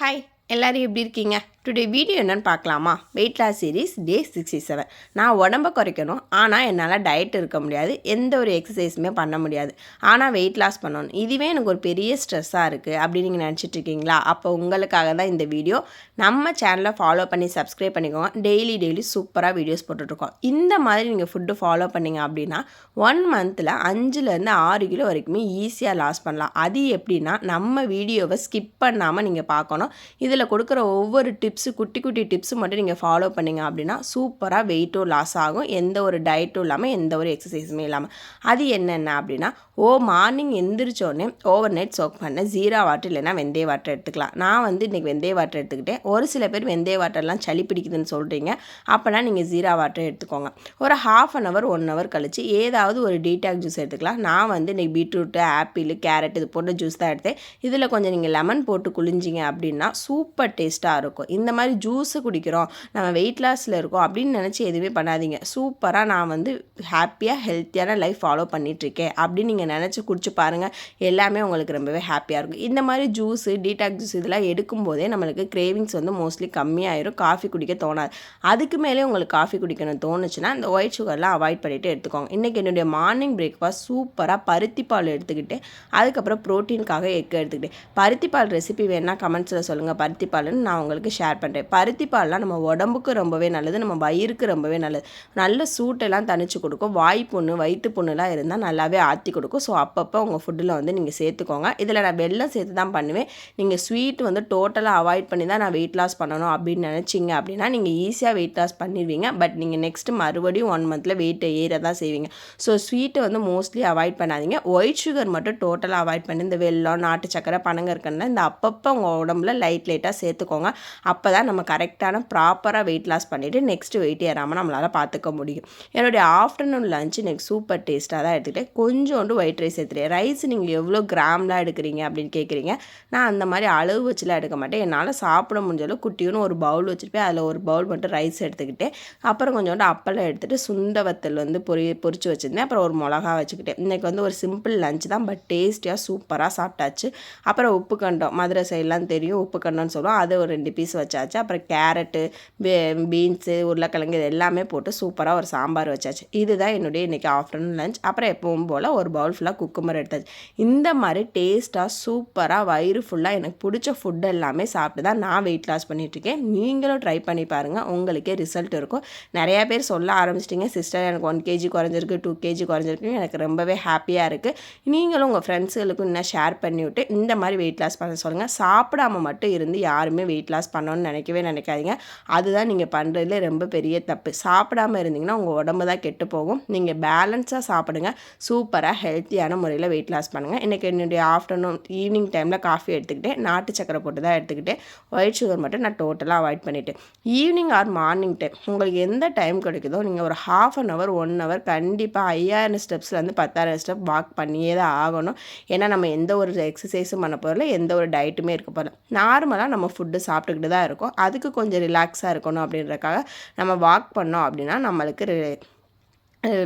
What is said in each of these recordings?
Hi எல்லோரும் எப்படி இருக்கீங்க? டுடே வீடியோ என்னென்னு பார்க்கலாமா? Weight loss series day 67. நான் உடம்பை குறைக்கணும், ஆனால் என்னால் டயட் இருக்க முடியாது, எந்த ஒரு எக்ஸசைஸுமே பண்ண முடியாது, ஆனால் வெயிட் லாஸ் பண்ணணும். இதுவே எனக்கு ஒரு பெரிய ஸ்ட்ரெஸ்ஸாக இருக்குது அப்படின்னு நீங்கள் நினச்சிட்ருக்கீங்களா? அப்போ உங்களுக்காக தான் இந்த வீடியோ. நம்ம சேனலை ஃபாலோ பண்ணி சப்ஸ்கிரைப் பண்ணிக்கோங்க. டெய்லி சூப்பராக வீடியோஸ் போட்டுட்ருக்கோம். இந்த மாதிரி நீங்கள் ஃபுட்டு ஃபாலோ பண்ணிங்க அப்படின்னா 1 மந்தில் 5லேருந்து 6 கிலோ வரைக்குமே ஈஸியாக லாஸ் பண்ணலாம். அது எப்படின்னா நம்ம வீடியோவை ஸ்கிப் பண்ணாமல் நீங்கள் பார்க்கணும். இதில் கொடுக்குற ஒவ்வொரு குட்டி டிப்ஸு மட்டும் நீங்கள் ஃபாலோ பண்ணிங்க அப்படின்னா சூப்பராக வெயிட்டும் லாஸ் ஆகும், எந்த ஒரு டயட்டும் இல்லாமல், எந்த ஒரு எக்ஸசைஸுமே இல்லாமல். அது என்னென்ன அப்படின்னா, மார்னிங் எந்திரிச்சோடனே ஓவர் நைட் சோக் பண்ண ஜீரா வாட்டர் இல்லைனா வெந்தய வாட்டர் எடுத்துக்கலாம். நான் வந்து இன்றைக்கி வெந்தய வாட்டர் எடுத்துக்கிட்டேன். ஒரு சில பேர் வெந்தய வாட்டர்லாம் சளி பிடிக்குதுன்னு சொல்கிறீங்க, அப்போனா நீங்கள் ஜீரா வாட்டர் எடுத்துக்கோங்க. ஒரு 1/2 1 ஹவர் கழித்து ஏதாவது ஒரு டீடாக் ஜூஸ் எடுத்துக்கலாம். நான் வந்து இன்றைக்கி பீட்ரூட்டு, ஆப்பிள், கேரட் இது போன்ற ஜூஸ் தான் எடுத்தேன். இதில் கொஞ்சம் நீங்கள் லெமன் போட்டு குளிஞ்சிங்க அப்படின்னா சூப்பர் டேஸ்ட்டாக இருக்கும். இந்த மாதிரி ஜூஸு குடிக்கிறோம், நம்ம வெயிட் லாஸில் இருக்கோம் அப்படின்னு நினச்சி எதுவுமே பண்ணாதீங்க. சூப்பராக நான் வந்து ஹாப்பியாக ஹெல்த்தியான லைஃப் ஃபாலோ பண்ணிகிட்ருக்கேன் அப்படின்னு நீங்கள் நினச்சி குடிச்சு பாருங்கள். எல்லாமே உங்களுக்கு ரொம்பவே ஹாப்பியாக இருக்கும். இந்த மாதிரி ஜூஸு, டீடாக் ஜூஸ் இதெல்லாம் எடுக்கும்போதே நம்மளுக்கு கிரேவிங்ஸ் வந்து மோஸ்ட்லி கம்மியாயிரும், காஃபி குடிக்க தோணாது. அதுக்கு மேலே உங்களுக்கு காஃபி குடிக்கணும்னு தோணுச்சுன்னா இந்த ஒயிட் சுகர்லாம் அவாய்ட் பண்ணிவிட்டு எடுத்துக்கோங்க. இன்றைக்கி என்னுடைய மார்னிங் பிரேக்ஃபாஸ்ட் சூப்பராக பருத்தி பால் எடுத்துக்கிட்டு அதுக்கப்புறம் ப்ரோட்டீனுக்காக எக் எடுத்துக்கிட்டேன். பருத்தி பால் ரெசிபி வேணால் கமெண்ட்ஸில் சொல்லுங்கள், பருத்தி பால்னு நான் உங்களுக்கு ஷேர் பண்ணுறேன். பருத்தி பால்லாம் நம்ம உடம்புக்கு ரொம்பவே நல்லது, நம்ம வயிறுக்கு ரொம்பவே நல்லது. நல்ல சூட்டெல்லாம் தணிச்சு கொடுக்கும். வாய் புண்ணு, வயிற்று புண்ணுலாம் இருந்தால் நல்லாவே ஆற்றி கொடுக்கும். ஸோ அப்பப்போ உங்கள் ஃபுட்டில் வந்து நீங்கள் சேர்த்துக்கோங்க. இதில் நான் வெல்லம் சேர்த்து தான் பண்ணுவேன். நீங்கள் ஸ்வீட் வந்து டோட்டலாக அவாய்ட் பண்ணி தான் நான் வெயிட் லாஸ் பண்ணணும் அப்படின்னு நினச்சிங்க அப்படின்னா நீங்கள் ஈஸியாக வெயிட் லாஸ் பண்ணிடுவீங்க. பட் நீங்கள் நெக்ஸ்ட்டு மறுபடியும் 1 மந்தில் வெயிட்டை ஏற தான் செய்வீங்க. ஸோ ஸ்வீட்டை வந்து மோஸ்ட்லி அவாய்ட் பண்ணாதீங்க. ஒயிட் சுகர் மட்டும் டோட்டலாக அவாய்ட் பண்ணி இந்த வெல்லம், நாட்டு சக்கரை, பனங்கற்கண்டு இந்த அப்பப்போ உங்கள் உடம்புல லைட்டாக சேர்த்துக்கோங்க. அப்போ தான் நம்ம கரெக்டான ப்ராப்பராக வெயிட் லாஸ் பண்ணிவிட்டு நெக்ஸ்ட்டு வெயிட் ஏறாமல் நம்மளால் பார்த்துக்க முடியும். என்னுடைய ஆஃப்டர்நூன் லஞ்ச் நெக்ஸ்ட் சூப்பர் டேஸ்ட்டாக தான் எடுத்துக்கிட்டேன். கொஞ்சோண்டு ஒயிட் ரைஸ் எடுத்துகிட்டேன். ரைஸ் நீங்கள் எவ்வளோ கிராம்லாம் எடுக்கிறீங்க அப்படின்னு கேட்குறீங்க. நான் அந்த மாதிரி அளவு வச்சுலாம் எடுக்க மாட்டேன். என்னால் சாப்பிட முடிஞ்சாலும் குட்டியும் ஒரு பவுல் வச்சுருப்பேன். அதில் ஒரு பவுல் மட்டும் ரைஸ் எடுத்துக்கிட்டேன். அப்புறம் கொஞ்சோண்டு அப்பளம் எடுத்துகிட்டு சுண்டை வத்தல் வந்து பொரிச்சு வச்சுருந்தேன். அப்புறம் ஒரு மிளகா வச்சுக்கிட்டேன். இன்றைக்கி வந்து ஒரு சிம்பிள் லஞ்ச் தான், பட் டேஸ்டியாக சூப்பராக சாப்பிட்டாச்சு. அப்புறம் உப்பு கண்டம், மதுரை சைட்லாம் தெரியும் உப்பு கண்டம்னு சொல்லுவோம், அது ஒரு 2 பீஸ் வச்சாச்சு. அப்புறம் கேரட்டு, பீன்ஸு, உருளைக்கிழங்கு இது எல்லாமே போட்டு சூப்பராக ஒரு சாம்பார் வச்சாச்சு. இதுதான் என்னுடைய இன்றைக்கி ஆஃப்டர்நூன் லஞ்ச். அப்புறம் எப்பவும் போல் ஒரு பவுல் ஃபுல்லாக குக்கும்பர் எடுத்தாச்சு. இந்த மாதிரி டேஸ்ட்டாக சூப்பராக வயிறு ஃபுல்லாக எனக்கு பிடிச்ச ஃபுட் எல்லாமே சாப்பிட்டு தான் நான் வெயிட் லாஸ் பண்ணிகிட்ருக்கேன். நீங்களும் ட்ரை பண்ணி பாருங்கள், உங்களுக்கே ரிசல்ட் இருக்கும். நிறையா பேர் சொல்ல ஆரம்பிச்சிட்டிங்க, சிஸ்டர் எனக்கு 1 kg குறைஞ்சிருக்கு, 2 kg குறைஞ்சிருக்கு. எனக்கு ரொம்பவே ஹாப்பியாக இருக்குது. நீங்களும் உங்கள் ஃப்ரெண்ட்ஸுகளுக்கும் இன்னும் ஷேர் பண்ணிவிட்டு இந்த மாதிரி வெயிட் லாஸ் பண்ண சொல்லுங்கள். சாப்பிடாமல் மட்டும் இருந்து யாருமே வெயிட் லாஸ் பண்ணணும்னு நினைக்காதீங்க. அதுதான் நீங்கள் பண்ணுறதுல ரொம்ப பெரிய தப்பு. சாப்பிடாமல் இருந்தீங்கன்னா உங்கள் உடம்பு தான் கெட்டு போகும். நீங்கள் பேலன்ஸாக சாப்பிடுங்க, சூப்பராக ஹெல்த்தியான முறையில் வெயிட் லாஸ் பண்ணுங்கள். இன்றைக்கி என்னுடைய ஈவினிங் டைமில் காஃபி எடுத்துக்கிட்டேன். நாட்டு சக்கரை போட்டு தான் எடுத்துக்கிட்டேன். ஒயிட் சுகர் மட்டும் நான் டோட்டலாக அவாய்ட் பண்ணிவிட்டேன். ஈவினிங் ஆர் மார்னிங் டைம் உங்களுக்கு எந்த டைம் கிடைக்குதோ நீங்கள் ஒரு 1/2 ஹவர் 1 ஹவர் கண்டிப்பாக 5000 ஸ்டெப்ஸ்லேருந்து 10,000 ஸ்டெப் வாக் பண்ணியே தான் ஆகணும். ஏன்னா நம்ம எந்த ஒரு எக்ஸசைஸும் பண்ண போகிறதில்ல, எந்த ஒரு டயட்டுமே இருக்க போகிறல. நார்மலாக நம்ம ஃபுட்டு சாப்பிட்டுக்கிட்டு தான் இருக்கோம். அதுக்கு கொஞ்சம் ரிலாக்ஸாக இருக்கணும் அப்படின்றக்காக நம்ம வாக் பண்ணோம் அப்படின்னா நம்மளுக்கு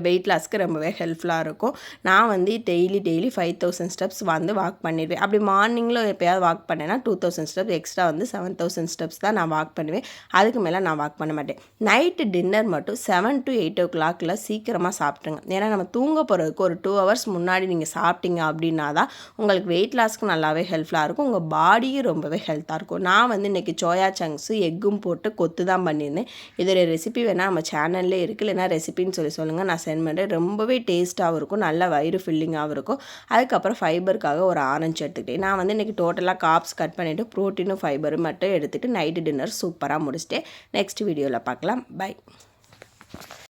வெயிட் லாஸ்க்கு ரொம்பவே ஹெல்ப்ஃபுல்லாக இருக்கும். நான் வந்து டெய்லி 5000 ஸ்டெப்ஸ் வந்து வாக் பண்ணிடுவேன். அப்படி மார்னிங்கில் எப்போயாவது வாக் பண்ணேன்னா 2000 ஸ்டெப்ஸ் எக்ஸ்ட்ரா வந்து 7000 ஸ்டெப்ஸ் தான் நான் வாக் பண்ணுவேன். அதுக்கு மேலே நான் வாக் பண்ண மாட்டேன். நைட்டு டின்னர் மட்டும் 7 to 8 o'clock சீக்கிரமாக சாப்பிட்ருங்க. ஏன்னா நம்ம தூங்க போகிறதுக்கு ஒரு 2 hours முன்னாடி நீங்கள் சாப்பிட்டீங்க அப்படின்னா தான் உங்களுக்கு வெயிட் லாஸ்க்கு நல்லாவே ஹெல்ப்ஃபுல்லாக இருக்கும். உங்கள் பாடியும் ரொம்பவே ஹெல்த்தாக இருக்கும். நான் வந்து இன்றைக்கி சோயா சங்க்ஸு எக்கும் போட்டு கொத்து தான் பண்ணியிருந்தேன். இதோடைய ரெசிபி வேணால் நம்ம சேனல்லே இருக்குது, இல்லைனா ரெசிபின்னு சொல்லுங்கள், நான் சென்ட் பண்ணுறேன். ரொம்பவே டேஸ்ட்டாகவும் இருக்கும், நல்ல வயிறு ஃபில்லிங்காகவும் இருக்கும். அதுக்கப்புறம் ஃபைபருக்காக ஒரு ஆரஞ்சு எடுத்துக்கிட்டேன். நான் வந்து இன்றைக்கி டோட்டலாக கார்ப்ஸ் கட் பண்ணிவிட்டு ப்ரோட்டீனும் ஃபைபரும் மட்டும் எடுத்துகிட்டு நைட்டு டின்னர் சூப்பராக முடிச்சிட்டேன். நெக்ஸ்ட் வீடியோவில் பார்க்கலாம். பை.